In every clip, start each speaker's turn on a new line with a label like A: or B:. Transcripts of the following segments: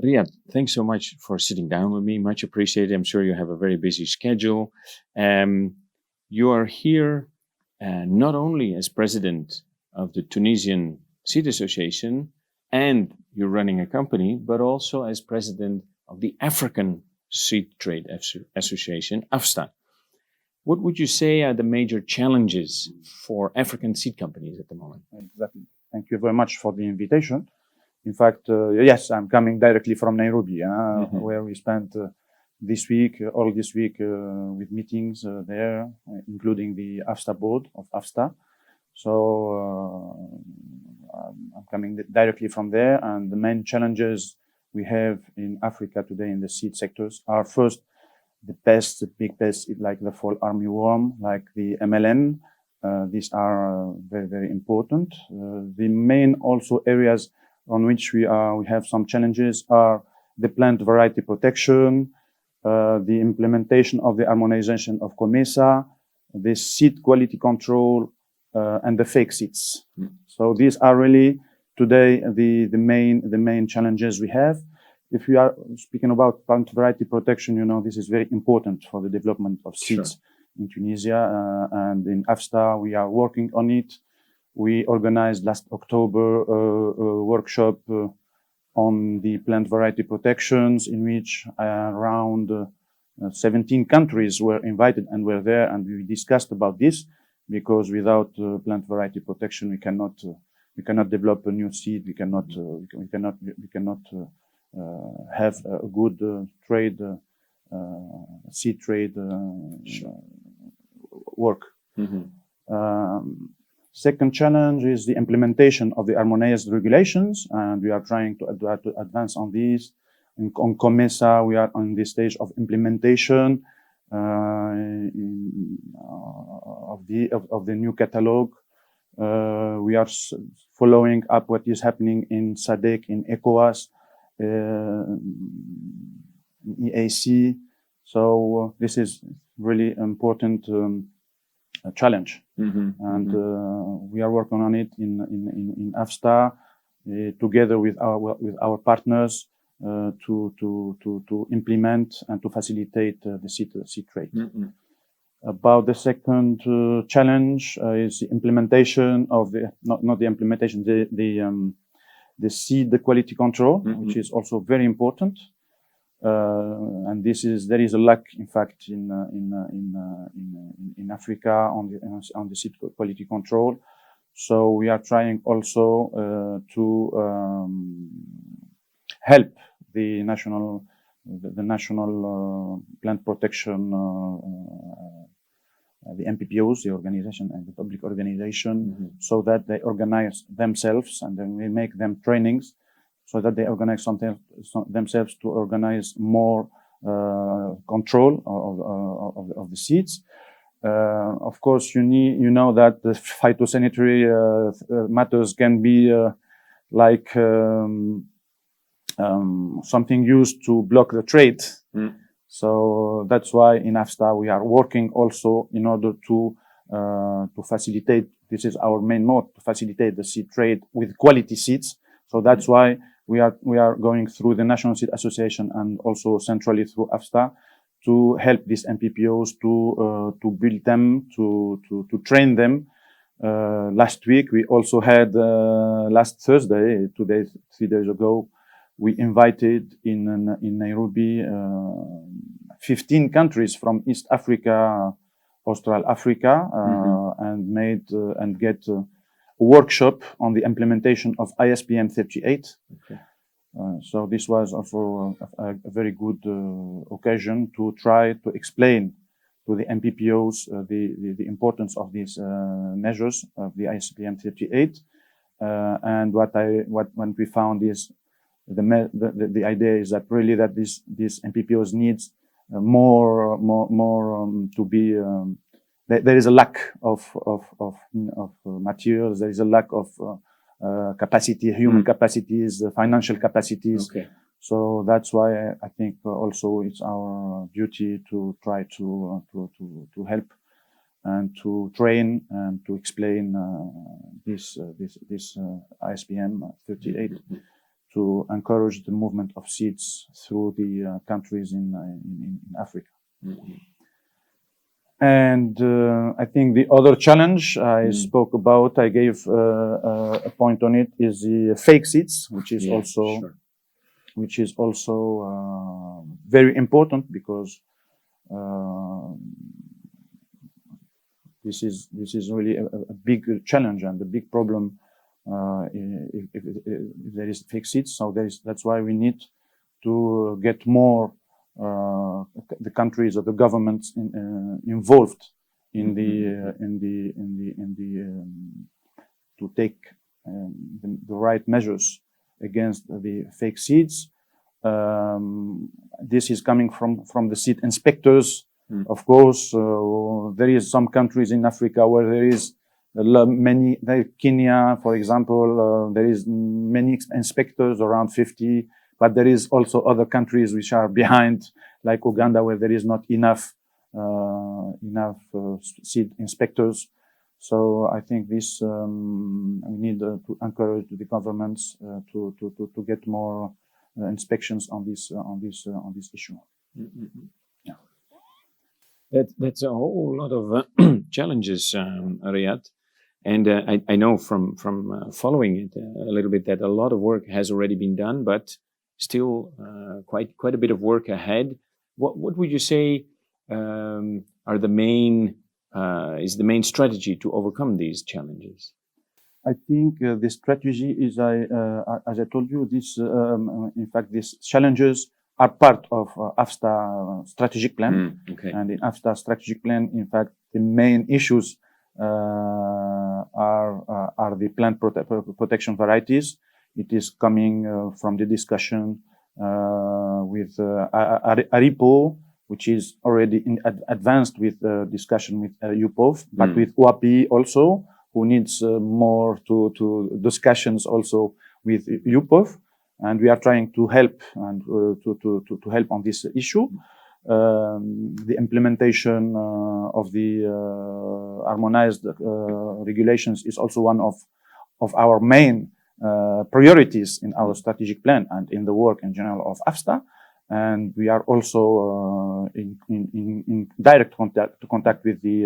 A: Riadh, thanks so much for sitting down with me. Much appreciated. I'm sure you have a very busy schedule. You are here not only as president of the Tunisian Seed Association, and you're running a company, but also as president of the African Seed Trade Association, AFSTA. What would you say are the major challenges for African seed companies at the moment?
B: Exactly. Thank you very much for the invitation. In fact, yes, I'm coming directly from Nairobi, where we spent all this week with meetings there, including the AFSTA board of AFSTA. So I'm coming directly from there, and the main challenges we have in Africa today in the seed sectors are first the pests, the big pests like the fall armyworm, like the MLN. These are very, very important. The main also areas on which we have some challenges are the plant variety protection, the implementation of the harmonization of COMESA, the seed quality control, and the fake seeds. So these are really today the main challenges we have. If we are speaking about plant variety protection, this is very important for the development of seeds in Tunisia, and in AFSTA we are working on it. We organized last October a workshop on the plant variety protections, in which around 17 countries were invited and were there, and we discussed about this, because without plant variety protection we cannot develop a new seed. We cannot have a good seed trade work. Second challenge is the implementation of the harmonized regulations, and we are trying to advance on these. On COMESA, we are on the stage of implementation of the new catalog. We are following up what is happening in SADC, in ECOWAS, EAC. So this is really important challenge, and we are working on it in AFSTA together with our partners to implement and to facilitate the seed trade. About the second challenge is the implementation of the seed quality control, which is also very important. And there is a lack, in fact, in Africa on the seed quality control. So we are trying also to help the national plant protection, the MPPOs, the organization and the public organization, so that they organize themselves, and then we make them trainings, so that they organize themselves to organize more control of the seeds. Of course, you know that the phytosanitary matters can be like something used to block the trade. So that's why in AFSTA we are working also in order to facilitate. This is our main mode, to facilitate the seed trade with quality seeds. So that's why we are going through the National Seed Association and also centrally through AFSTA to help these MPPOs to build them, to train them. Last week we also had last Thursday, 3 days ago, we invited in Nairobi 15 countries from East Africa, Austral Africa, and get a workshop on the implementation of ISPM 38. So this was also a very good occasion to try to explain to the MPPOs the importance of these measures of the ISPM 38. And what we found is the idea is that really that these MPPOs needs more to be. There is a lack of materials. There is a lack of capacity, human capacities, financial capacities. So that's why I think also it's our duty to try to help and to train and to explain this ISPM 38 to encourage the movement of seeds through the countries in Africa.
A: Mm-hmm.
B: And I think the other challenge I spoke about, I gave a point on it, is the fake seeds, which is also very important, because this is really a big challenge and a big problem if there is fake seeds. So that's why we need to get more the countries or the governments involved in to take the right measures against the fake seeds. This is coming from the seed inspectors. Of course, there is some countries in Africa where there is many, like Kenya, for example, there is many inspectors, around 50, but there is also other countries which are behind, like Uganda, where there is not enough seed inspectors. So I think this we need to encourage the governments to get more inspections on this issue.
A: Mm-hmm. Yeah, that's a whole lot of challenges, Riadh. And I know from following it a little bit that a lot of work has already been done, but still quite a bit of work ahead. What would you say are the main strategy to overcome these challenges?
B: I think the strategy is, as I told you, in fact, these challenges are part of AFSTA strategic plan.
A: Okay.
B: And in AFSTA strategic plan, in fact, the main issues are the plant protection varieties. It is coming from the discussion with ARIPO, which is already advanced with discussion with UPOV, but with OAPI also, who needs more to discussions also with UPOV, and we are trying to help and to help on this issue. The implementation of the harmonized regulations is also one of our main priorities in our strategic plan and in the work in general of AFSTA. And we are also in direct contact with the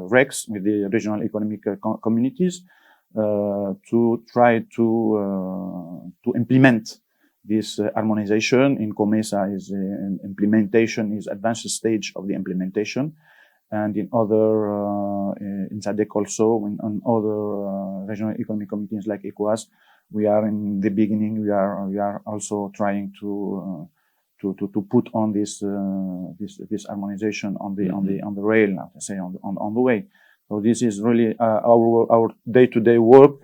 B: RECs, with the regional economic communities, to try to implement this harmonization. In COMESA is implementation, is advanced stage of the implementation, and in other in SADC also, in other regional economic communities like ECOWAS, we are in the beginning. We are also trying to put on this harmonization on the rail, now to say on the way. So this is really our day-to-day work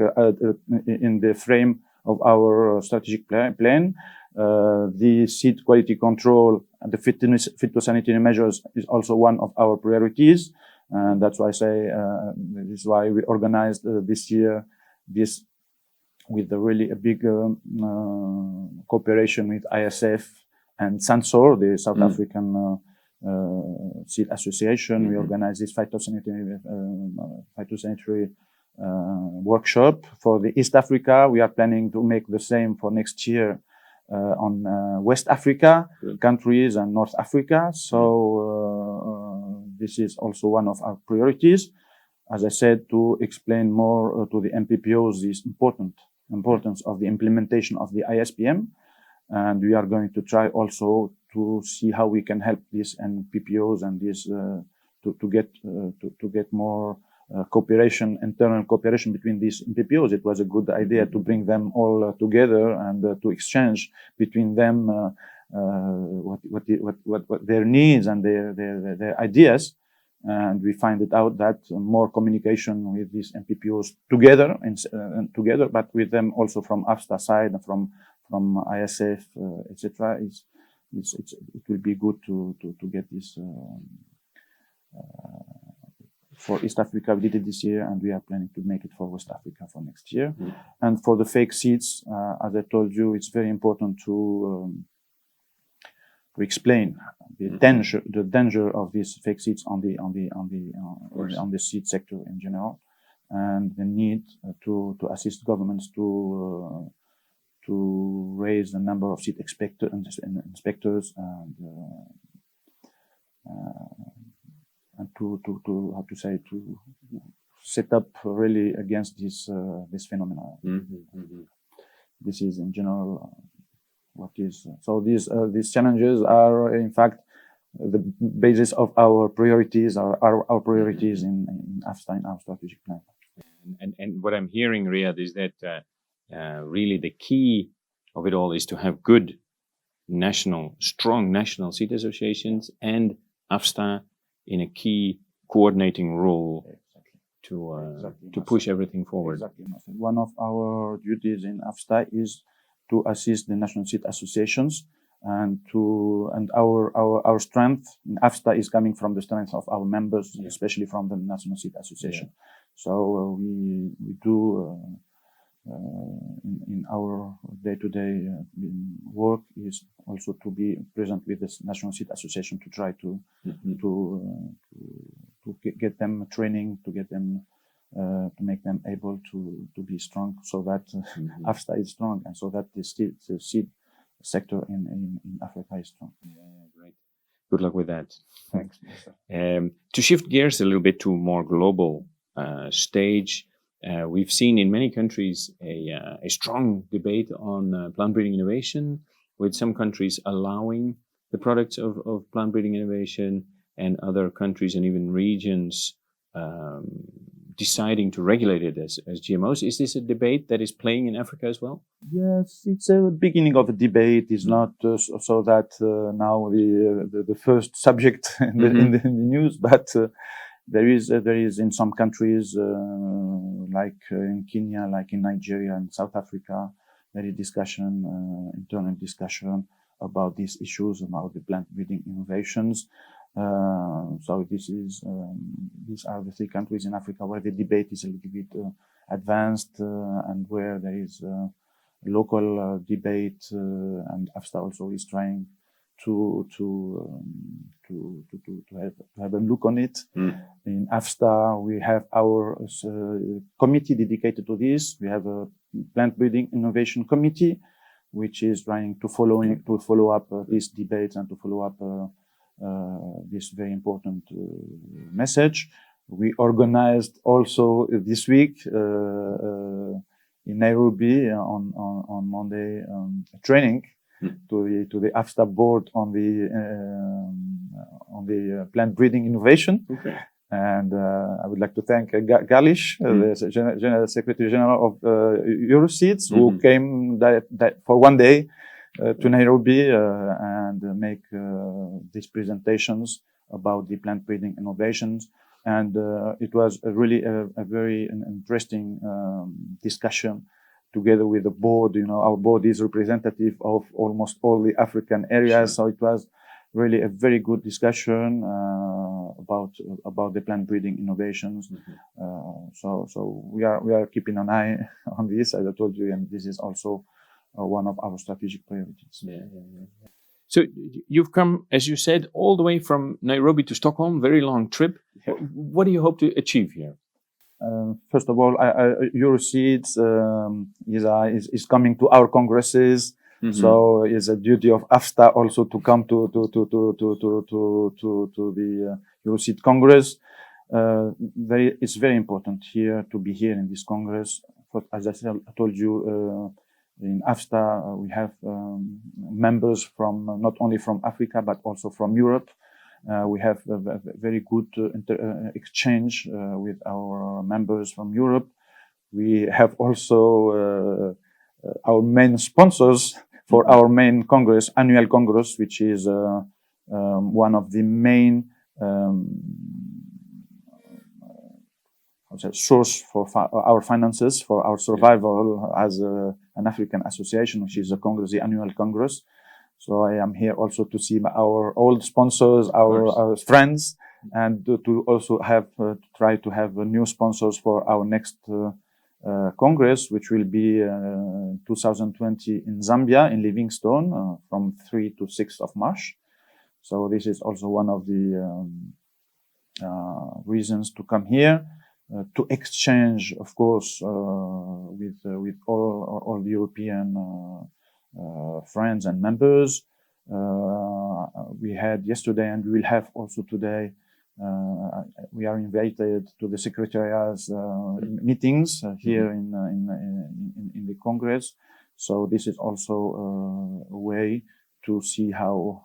B: in the frame of our strategic plan. The seed quality control and the phytosanitary measures is also one of our priorities, and that's why I say this is why we organized this year this with really a big cooperation with ISF and SANSOR, the South African Seed Association. We organized this phytosanitary workshop for the East Africa. We are planning to make the same for next year on West Africa countries and North Africa. So this is also one of our priorities. As I said, to explain more to the MPPOs this importance of the implementation of the ISPM. And we are going to try also to see how we can help these MPPOs and this to get more cooperation, internal cooperation between these MPPOs. It was a good idea to bring them all together and to exchange between them what their needs and their ideas. And we find it out that more communication with these MPPOs together but with them also from AFSTA side and from ISF, etc. It will be good to get this for East Africa. We did it this year, and we are planning to make it for West Africa for next year. And for the fake seeds, as I told you, it's very important to explain the danger of these fake seeds on the seed sector in general, and the need to assist governments to to raise the number of seed inspectors and to how to say, to set up really against this phenomenon. This is in general what is. So these challenges are in fact the basis of our priorities, our priorities in AFSTA, in our strategic plan.
A: And what I'm hearing, Riadh, is that really the key of it all is to have good strong national seed associations and AFSTA in a key coordinating role to push everything forward.
B: Exactly. One of our duties in AFSTA is to assist the national seed associations, and our strength in AFSTA is coming from the strength of our members, especially from the national seed association. So we do in our day-to-day work is also to be present with the national seed association to try to get them training, to get them to make them able to be strong, so that AFSTA is strong, and so that the seed sector in Africa is strong.
A: Great. Good luck with that.
B: Thanks.
A: To shift gears a little bit to a more global stage, we've seen in many countries a strong debate on plant breeding innovation, with some countries allowing the products of plant breeding innovation, and other countries and even regions deciding to regulate it as GMOs. Is this a debate that is playing in Africa as well?
B: Yes, it's a beginning of a debate. It's not so that now the first subject in the news, but there is in some countries like in Kenya, like in Nigeria and South Africa, there is internal discussion about these issues, about the plant breeding innovations. So these are the three countries in Africa where the debate is a little bit advanced, and where there is local debate, and AFSTA also is trying to have a look on it. In AFSTA, we have our committee dedicated to this. We have a plant breeding innovation committee, which is trying to follow up these debates and to follow up this very important message. We organized also this week in Nairobi on Monday a training to the AFSTA board on the plant breeding innovation.
A: Okay.
B: And I would like to thank Galish, the General Secretary General of Euroseeds, who came for one day to Nairobi and make these presentations about the plant breeding innovations. And it was really a very interesting discussion together with the board. You know, our board is representative of almost all the African areas, so it was really a very good discussion about the plant breeding innovations. So we are keeping an eye on this, as I told you, and this is also one of our strategic priorities.
A: So you've come, as you said, all the way from Nairobi to Stockholm, very long trip. What do you hope to achieve here?
B: First of all, Euroseeds is coming to our congresses. So it's a duty of AFSTA also to come to the Euroseed Congress. It's very important here to be here in this Congress. But as I told you, in AFSTA we have members from not only from Africa but also from Europe. We have a very good exchange with our members from Europe. We have also our main sponsors for our main Congress, annual Congress, which is one of the main source for our finances, for our survival as an African association, which is the annual Congress. So I am here also to see our old sponsors, our friends, and to also try to have new sponsors for our next Congress, which will be 2020 in Zambia, in Livingstone, from 3 to 6 of March. So this is also one of the reasons to come here. to exchange, of course, with all the European friends and members. We had yesterday, and we will have also today. We are invited to the Secretariat's meetings here in the Congress. So this is also a way to see how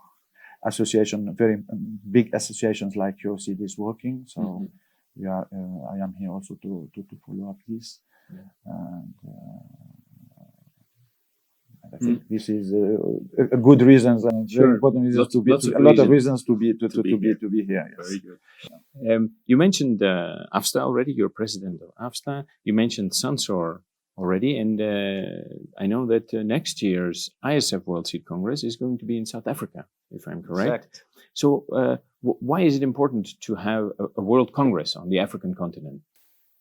B: very big associations like Euroseeds is working. So I am here also to follow up this. And I think this is a good reasons and very important reasons to be. A lot of reasons to be here. Yes.
A: Very good. You mentioned AFSTA already. You're president of AFSTA. You mentioned Sansor already, and I know that next year's ISF World Seed Congress is going to be in South Africa, if I'm correct.
B: Exact.
A: So, why is it important to have a World Congress on the African continent?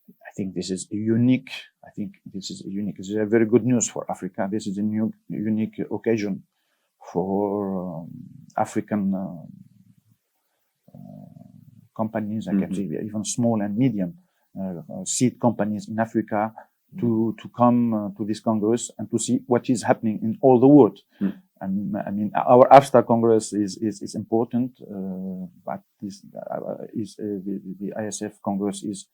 B: I think this is unique. This is a very good news for Africa. This is a unique occasion for African companies, I can say even small and medium seed companies in Africa to come to this Congress and to see what is happening in all the world. I mean, our AFSTA Congress is important, but the ISF Congress is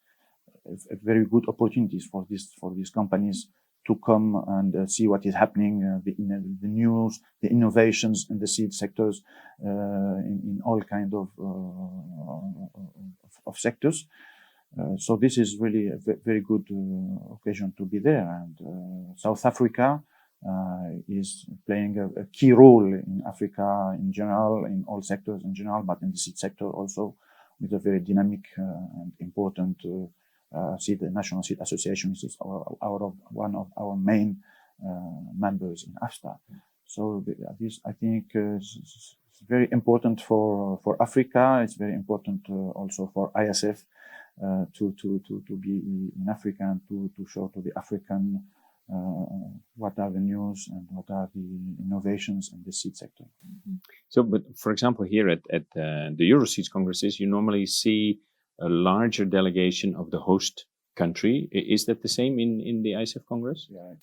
B: a very good opportunities for these companies to come and see what is happening, the news, the innovations in the seed sectors, in all kind of sectors. So this is really a very good occasion to be there. And South Africa is playing a key role in Africa in general, in all sectors in general, but in the seed sector also, with a very dynamic and important National Seed Association, which is one of our main members in AFSTA. So this, I think, is very important for Africa. It's very important also for ISF to be in Africa and to show to the African what are the news and what are the innovations in the seed sector.
A: So, but for example, here at the Euroseeds Congresses, you normally see a larger delegation of the host country. Is that the same in the ISF Congress?
B: Yeah,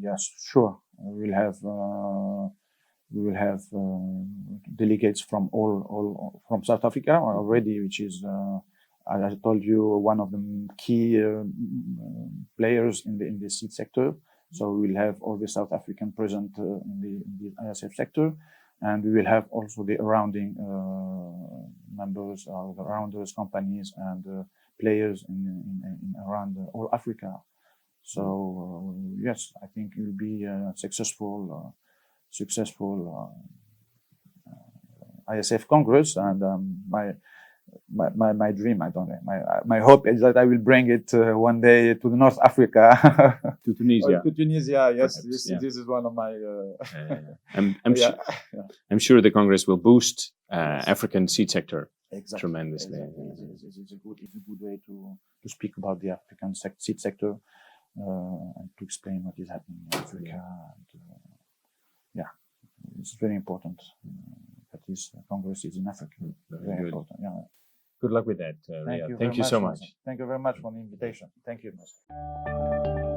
B: yes, sure. We will have delegates from from South Africa already, which is, as I told you, one of the key players in the seed sector. So we will have all the South African present in the ISF sector. And we will have also the surrounding members, the rounders, companies, and players in around all Africa. So yes, I think it will be a successful ISF Congress. And my dream, I don't know, my hope is that I will bring it one day to the North Africa,
A: to Tunisia.
B: To Tunisia, yes.
A: Perhaps,
B: this is one of my.
A: I'm sure the Congress will boost African seed sector tremendously.
B: Exactly. It's a good way to speak about the African seed sector and to explain what is happening in Africa. And, it's very important that this Congress is in Africa. Very important. Yeah.
A: Good luck with that, Riadh.
B: Thank you
A: so much.
B: Marcel. Thank you very much for the invitation. Thank you, Marcel.